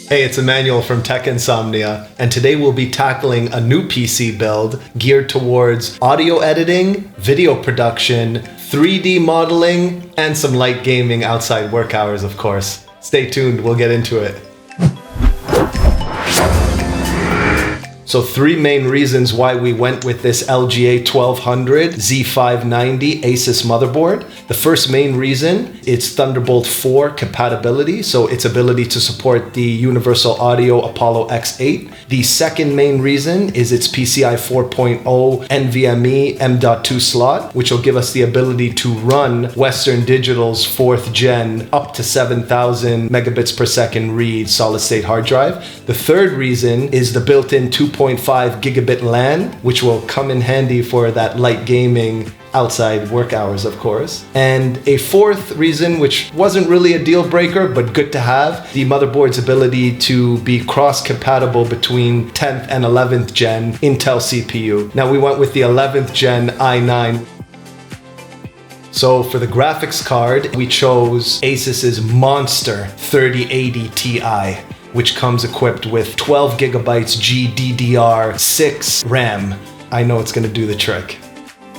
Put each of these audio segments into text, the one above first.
Hey, it's Emmanuel from TechInsomnia, and today we'll be tackling a new PC build geared towards audio editing, video production, 3D modeling, and some light gaming outside work hours, of course. Stay tuned, we'll get into it. So 3 main reasons why we went with this LGA 1200 Z590 ASUS motherboard. The first main reason, it's Thunderbolt 4 compatibility, so its ability to support the Universal Audio Apollo X8. The second main reason is its PCIe 4.0 NVMe M.2 slot, which will give us the ability to run Western Digital's 4th gen up to 7,000 megabits per second read solid state hard drive. The third reason is the built-in 2.5 gigabit LAN, which will come in handy for that light gaming outside work hours, of course. And a fourth reason, which wasn't really a deal breaker, but good to have, the motherboard's ability to be cross-compatible between 10th and 11th gen Intel CPU. Now we went with the 11th gen i9. So for the graphics card, we chose ASUS's monster 3080 Ti, which comes equipped with 12 gigabytes GDDR6 RAM. I know it's gonna do the trick.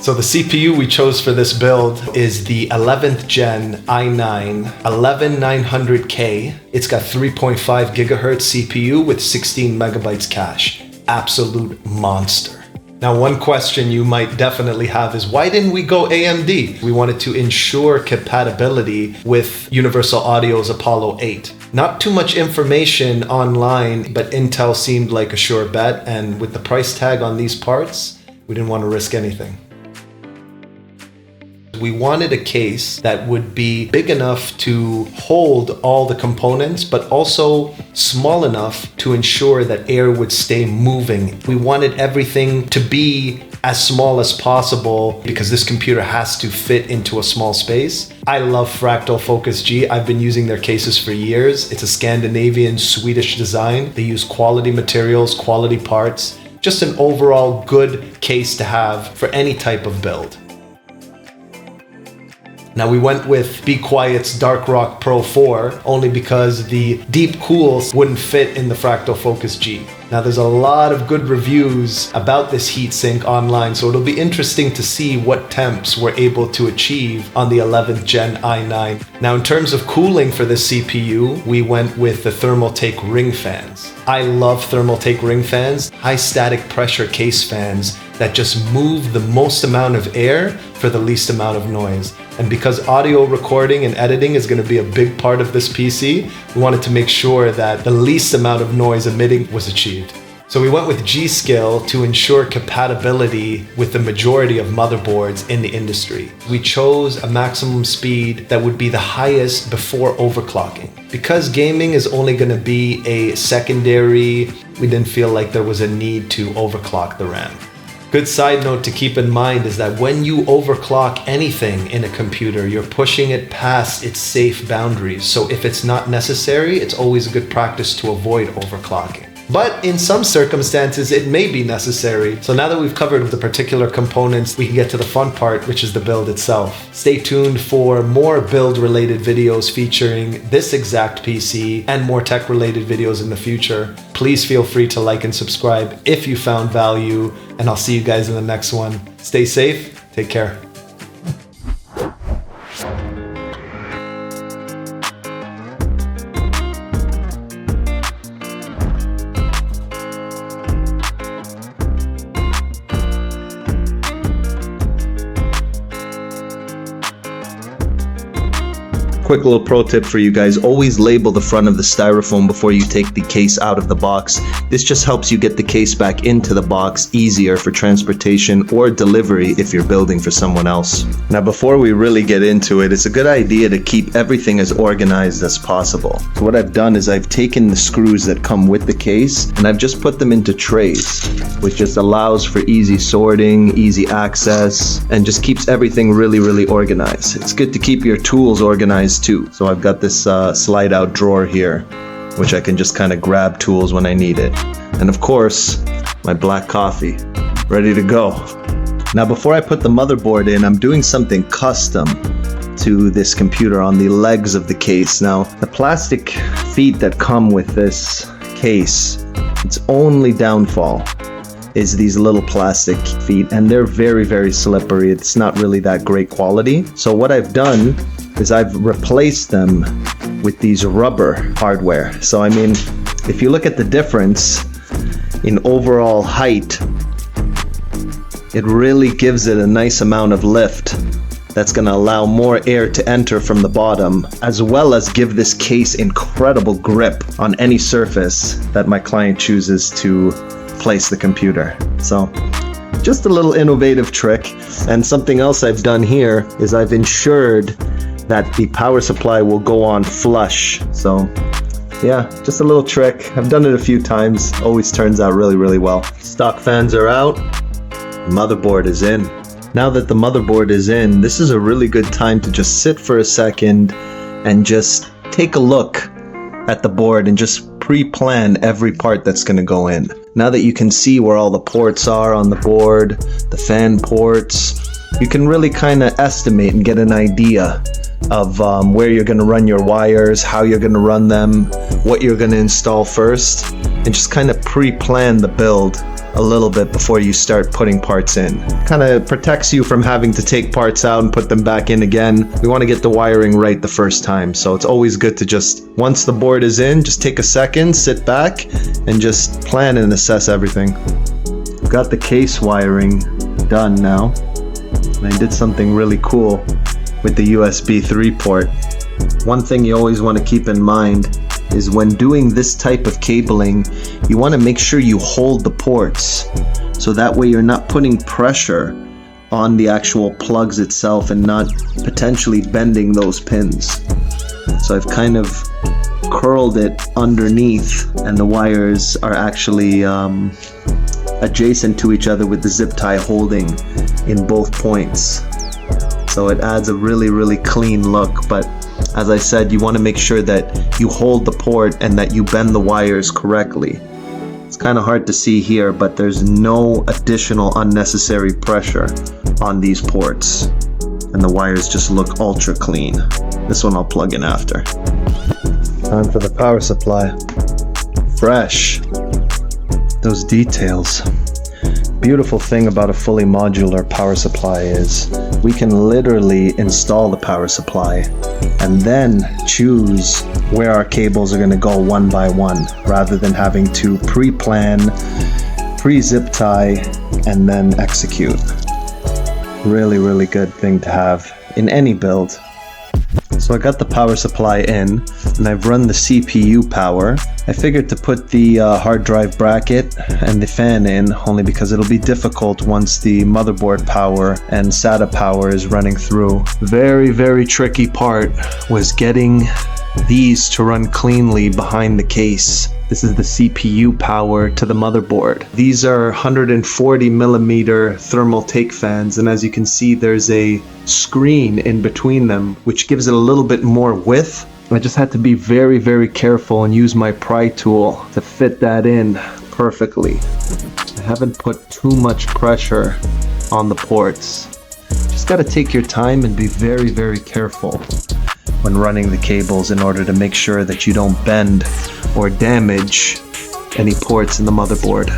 So the CPU we chose for this build is the 11th gen i9 11900K. It's got 3.5 gigahertz CPU with 16 megabytes cache. Absolute monster. Now, one question you might definitely have is, why didn't we go AMD? We wanted to ensure compatibility with Universal Audio's Apollo 8. Not too much information online, but Intel seemed like a sure bet, and with the price tag on these parts, we didn't want to risk anything. We wanted a case that would be big enough to hold all the components, but also small enough to ensure that air would stay moving. We wanted everything to be as small as possible because this computer has to fit into a small space. I love Fractal Focus G. I've been using their cases for years. It's a Scandinavian Swedish design. They use quality materials, quality parts. Just an overall good case to have for any type of build. Now we went with Be Quiet's Dark Rock Pro 4 only because the deep cools wouldn't fit in the Fractal Focus G. Now there's a lot of good reviews about this heatsink online, so it'll be interesting to see what temps we're able to achieve on the 11th gen i9. Now in terms of cooling for this CPU, we went with the Thermaltake ring fans. I love Thermaltake ring fans, high static pressure case fans that just move the most amount of air for the least amount of noise. And because audio recording and editing is going to be a big part of this PC, we wanted to make sure that the least amount of noise emitting was achieved. So we went with G.SKILL to ensure compatibility with the majority of motherboards in the industry. We chose a maximum speed that would be the highest before overclocking. Because gaming is only going to be a secondary, we didn't feel like there was a need to overclock the RAM. Good side note to keep in mind is that when you overclock anything in a computer, you're pushing it past its safe boundaries. So if it's not necessary, it's always a good practice to avoid overclocking. But in some circumstances, it may be necessary. So now that we've covered the particular components, we can get to the fun part, which is the build itself. Stay tuned for more build-related videos featuring this exact PC and more tech-related videos in the future. Please feel free to like and subscribe if you found value, and I'll see you guys in the next one. Stay safe, take care. Quick little pro tip for you guys, always label the front of the styrofoam before you take the case out of the box. This just helps you get the case back into the box easier for transportation or delivery if you're building for someone else. Now before we really get into it, it's a good idea to keep everything as organized as possible. So what I've done is I've taken the screws that come with the case and I've just put them into trays, which just allows for easy sorting, easy access, and just keeps everything really organized. It's good to keep your tools organized too. So I've got this slide out drawer here, which I can just kind of grab tools when I need it. And of course, my black coffee, ready to go. Now before I put the motherboard in, I'm doing something custom onto this computer on the legs of the case. Now, the plastic feet that come with this case, its only downfall is these little plastic feet, and they're very, very slippery. It's not really that great quality. So what I've done is I've replaced them with these rubber hardware. So I mean, if you look at the difference in overall height, it really gives it a nice amount of lift that's going to allow more air to enter from the bottom, as well as give this case incredible grip on any surface that my client chooses to place the computer. So just a little innovative trick. And something else I've done here is I've ensured that the power supply will go on flush. So yeah, just a little trick. I've done it a few times. Always turns out really, really well. Stock fans are out. Motherboard is in. Now that the motherboard is in, this is a really good time to just sit for a second and just take a look at the board and just pre-plan every part that's going to go in. Now that you can see where all the ports are on the board, the fan ports, you can really kind of estimate and get an idea of where you're going to run your wires, how you're going to run them, what you're going to install first, and just kind of pre-plan the build a little bit before you start putting parts in. Kind of protects you from having to take parts out and put them back in again. We want to get the wiring right the first time, so it's always good to just, once the board is in, just take a second, sit back, and just plan and assess everything. I've got the case wiring done now, and I did something really cool with the USB 3 port. One thing you always want to keep in mind is when doing this type of cabling, you want to make sure you hold the ports, so that way you're not putting pressure on the actual plugs itself and not potentially bending those pins. So I've kind of curled it underneath, and the wires are actually adjacent to each other with the zip tie holding in both points. So it adds a really, really clean look. But as I said, you want to make sure that you hold the port and that you bend the wires correctly. It's kind of hard to see here, but there's no additional unnecessary pressure on these ports, and the wires just look ultra clean. This one I'll plug in after. Time for the power supply. Fresh. Those details. Beautiful thing about a fully modular power supply is we can literally install the power supply and then choose where our cables are going to go one by one, rather than having to pre-plan, pre-zip tie, and then execute. Really, really good thing to have in any build. So I got the power supply in, and I've run the CPU power. I figured to put the hard drive bracket and the fan in, only because it'll be difficult once the motherboard power and SATA power is running through. Very, very tricky part was getting these to run cleanly behind the case. This is the CPU power to the motherboard. These are 140 millimeter Thermaltake fans, and as you can see, there's a screen in between them, which gives it a little bit more width. I just had to be very, very careful and use my pry tool to fit that in perfectly. I haven't put too much pressure on the ports. Just gotta take your time and be very, very careful when running the cables in order to make sure that you don't bend or damage any ports in the motherboard.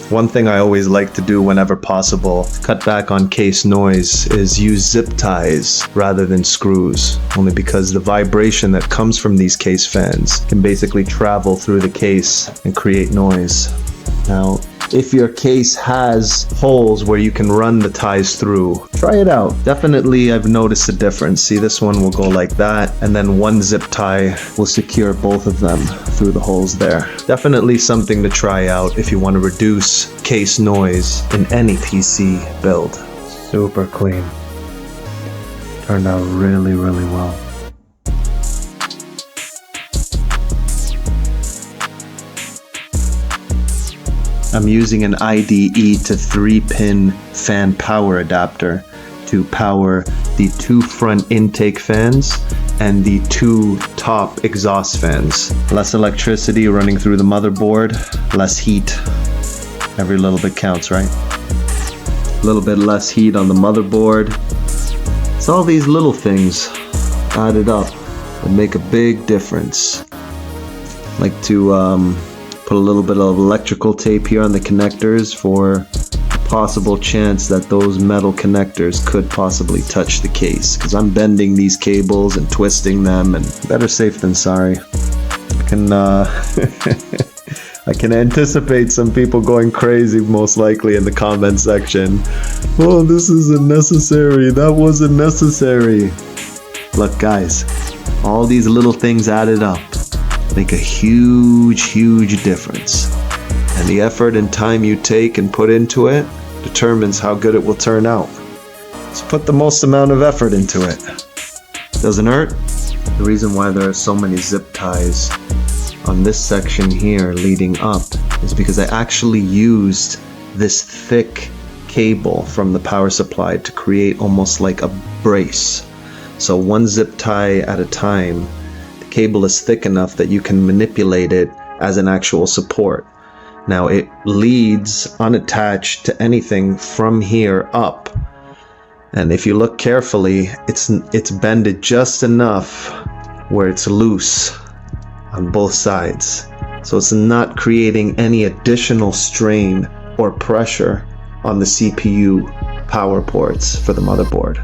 One thing I always like to do whenever possible, cut back on case noise, is use zip ties rather than screws, only because the vibration that comes from these case fans can basically travel through the case and create noise. Now, if your case has holes where you can run the ties through, try it out. Definitely, I've noticed a difference. See, this one will go like that, and then one zip tie will secure both of them through the holes there. Definitely something to try out if you want to reduce case noise in any PC build. Super clean. Turned out really, really well. I'm using an IDE to 3-pin fan power adapter to power the 2 front intake fans and the 2 top exhaust fans. Less electricity running through the motherboard, less heat. Every little bit counts, right? A little bit less heat on the motherboard. It's all these little things added up that make a big difference. Like to put a little bit of electrical tape here on the connectors for a possible chance that those metal connectors could possibly touch the case, because I'm bending these cables and twisting them, and better safe than sorry. I can I can anticipate some people going crazy most likely in the comment section. Oh, this isn't necessary, that wasn't necessary. Look guys, all these little things added up make a huge difference. And the effort and time you take and put into it determines how good it will turn out. So put the most amount of effort into it. Doesn't hurt? The reason why there are so many zip ties on this section here leading up is because I actually used this thick cable from the power supply to create almost like a brace. So one zip tie at a time. Cable is thick enough that you can manipulate it as an actual support. Now it leads unattached to anything from here up, and if you look carefully, it's bended just enough where it's loose on both sides, so it's not creating any additional strain or pressure on the CPU power ports for the motherboard.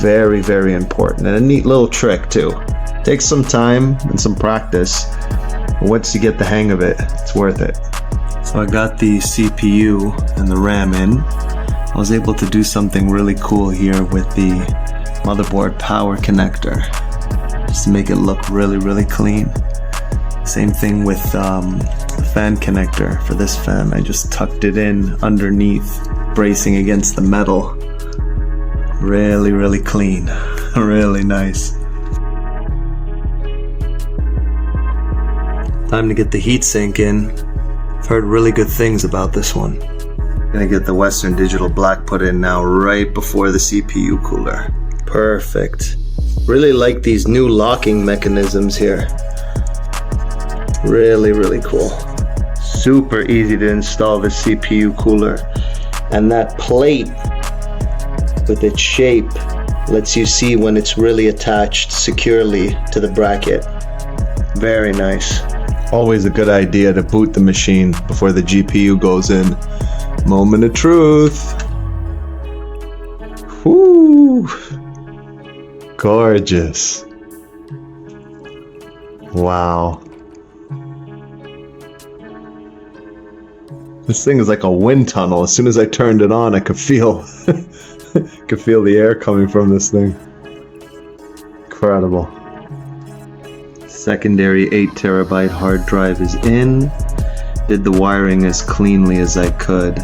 Very important, and a neat little trick too. Takes some time and some practice, but once you get the hang of it, it's worth it. So I got the CPU and the RAM in. I was able to do something really cool here with the motherboard power connector, just to make it look really clean. Same thing with the fan connector for this fan. I just tucked it in underneath, bracing against the metal. Really clean, really nice. Time to get the heatsink in. I've heard really good things about this one. Gonna get the Western Digital Black put in now right before the CPU cooler. Perfect. Really like these new locking mechanisms here. Really cool. Super easy to install the CPU cooler. And that plate with its shape lets you see when it's really attached securely to the bracket. Very nice. Always a good idea to boot the machine before the GPU goes in. Moment of truth. Whoo! Gorgeous. Wow. This thing is like a wind tunnel. As soon as I turned it on, I could feel could feel the air coming from this thing. Incredible. Secondary 8TB hard drive is in. Did the wiring as cleanly as I could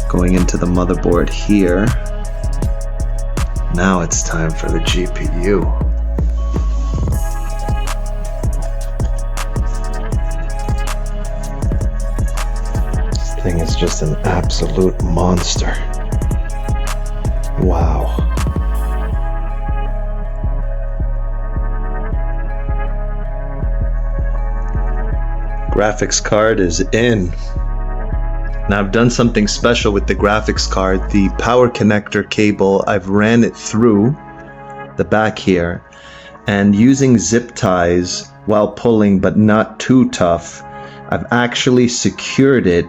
going into the motherboard here. Now it's time for the GPU. This thing is just an absolute monster. Wow. Graphics card is in. Now I've done something special with the graphics card. The power connector cable, I've ran it through the back here, and using zip ties while pulling but not too tough, I've actually secured it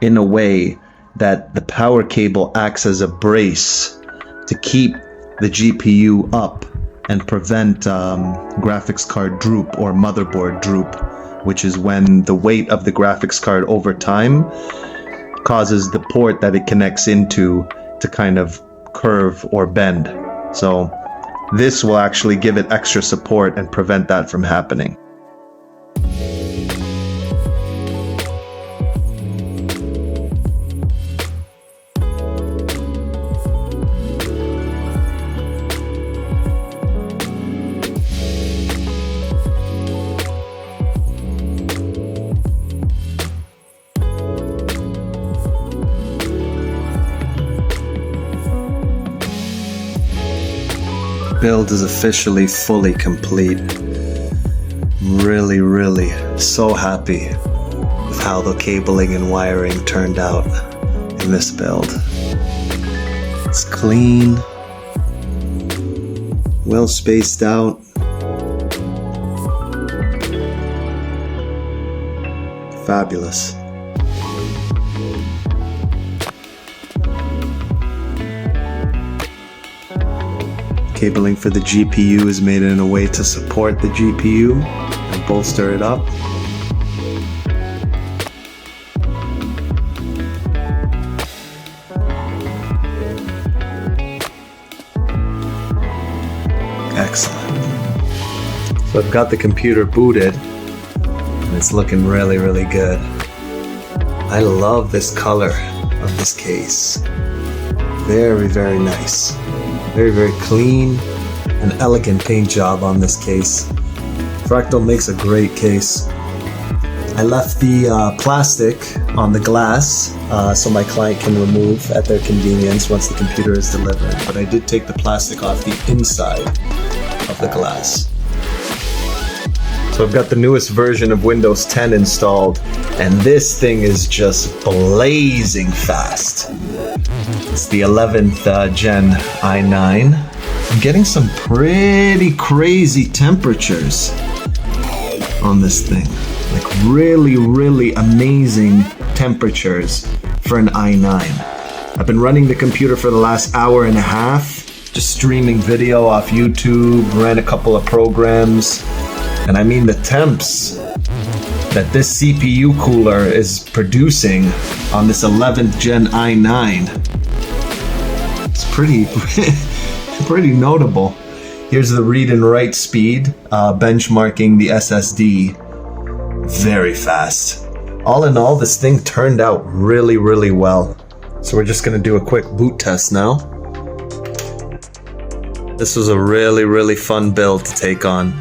in a way that the power cable acts as a brace to keep the GPU up and prevent graphics card droop or motherboard droop, which is when the weight of the graphics card over time causes the port that it connects into to kind of curve or bend. So this will actually give it extra support and prevent that from happening. Build is officially fully complete. Really so happy with how the cabling and wiring turned out in this build. It's clean, well spaced out. Fabulous. Cabling for the GPU is made in a way to support the GPU and bolster it up. Excellent. So I've got the computer booted and it's looking really, really good. I love this color of this case. Very, very nice. Very, very clean and elegant paint job on this case. Fractal makes a great case. I left the plastic on the glass so my client can remove at their convenience once the computer is delivered, but I did take the plastic off the inside of the glass. So I've got the newest version of Windows 10 installed, and this thing is just blazing fast. It's the 11th Gen i9. I'm getting some pretty crazy temperatures on this thing. Like really, really amazing temperatures for an i9. I've been running the computer for the last hour and a half, just streaming video off YouTube, ran a couple of programs, and I mean the temps that this CPU cooler is producing on this 11th Gen i9. It's pretty notable. Here's the read and write speed, benchmarking the SSD. Very fast. All in all, this thing turned out really, really well. So we're just gonna do a quick boot test now. This was a really, really fun build to take on.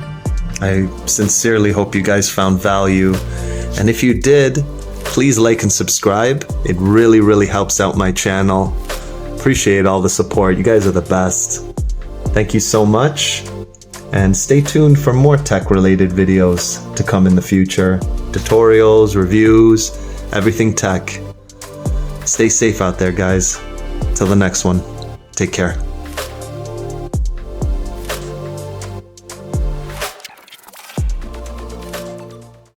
I sincerely hope you guys found value. And if you did, please like and subscribe. It really, really helps out my channel. Appreciate all the support. You guys are the best. Thank you so much. And stay tuned for more tech-related videos to come in the future. Tutorials, reviews, everything tech. Stay safe out there, guys. Till the next one. Take care.